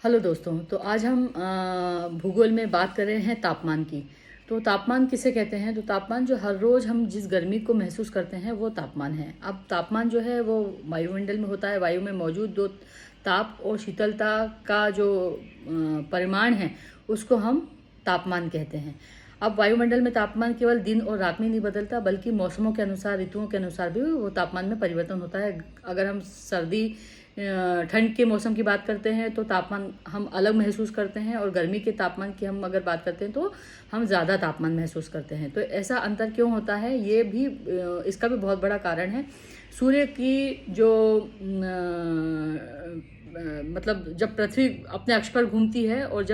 Hello दोस्तों। तो आज हम भूगोल में बात कर रहे हैं तापमान की। तो तापमान किसे कहते हैं? तो तापमान जो हर रोज़ हम जिस गर्मी को महसूस करते हैं वो तापमान है। अब तापमान जो है वो वायुमंडल में होता है। वायु में मौजूद दो ताप और शीतलता का जो परिमाण है उसको हम तापमान कहते हैं। अब वायुमंडल में तापमान केवल दिन और रात में नहीं बदलता, बल्कि मौसमों के अनुसार, ऋतुओं के अनुसार भी वो तापमान में परिवर्तन होता है। अगर हम सर्दी ठंड के मौसम की बात करते हैं तो तापमान हम अलग महसूस करते हैं, और गर्मी के तापमान की हम अगर बात करते हैं तो हम ज़्यादा तापमान महसूस करते हैं। तो ऐसा अंतर क्यों होता है, ये भी इसका भी बहुत बड़ा कारण है। सूर्य की जो मतलब जब पृथ्वी अपने अक्ष पर घूमती है और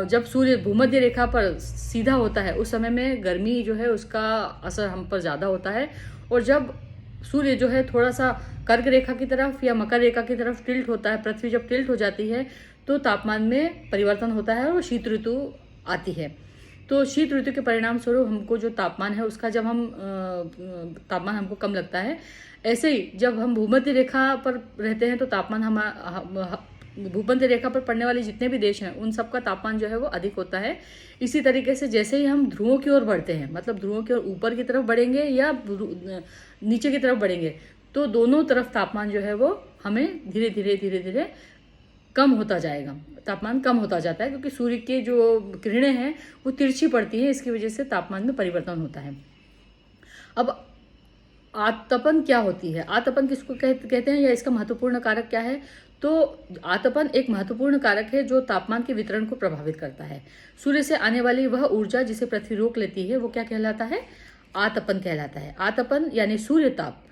जब सूर्य भूमध्य रेखा पर सीधा होता है उस समय में गर्मी जो है उसका असर हम पर ज़्यादा होता है। और जब सूर्य जो है थोड़ा सा कर्क रेखा की तरफ या मकर रेखा की तरफ टिल्ट होता है, पृथ्वी जब टिल्ट हो जाती है तो तापमान में परिवर्तन होता है और शीत ऋतु आती है। तो शीत ऋतु के परिणाम स्वरूप हमको जो तापमान है उसका जब हम तापमान हमको कम लगता है। ऐसे ही जब हम भूमध्य रेखा पर रहते हैं तो तापमान भूमध्य रेखा पर पड़ने वाले जितने भी देश हैं उन सबका तापमान जो है वो अधिक होता है। इसी तरीके से जैसे ही हम ध्रुवों की ओर बढ़ते हैं, मतलब ध्रुवों की ओर ऊपर की तरफ बढ़ेंगे या नीचे की तरफ बढ़ेंगे, तो दोनों तरफ तापमान जो है वो हमें धीरे धीरे धीरे धीरे कम होता जाएगा। तापमान कम होता जाता है क्योंकि सूर्य के जो किरणें हैं वो तिरछी पड़ती हैं, इसकी वजह से तापमान में परिवर्तन होता है। अब आतपन क्या होती है? आतपन किसको कहते हैं या इसका महत्वपूर्ण कारक क्या है? तो आतपन एक महत्वपूर्ण कारक है जो तापमान के वितरण को प्रभावित करता है। सूर्य से आने वाली वह ऊर्जा जिसे पृथ्वी रोक लेती है वो क्या कहलाता है? आतपन कहलाता है। आतपन यानी सूर्य ताप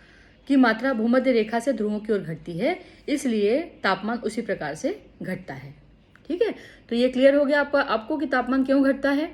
की मात्रा भूमध्य रेखा से ध्रुवों की ओर घटती है, इसलिए तापमान उसी प्रकार से घटता है। ठीक है, तो ये क्लियर हो गया आपको कि तापमान क्यों घटता है।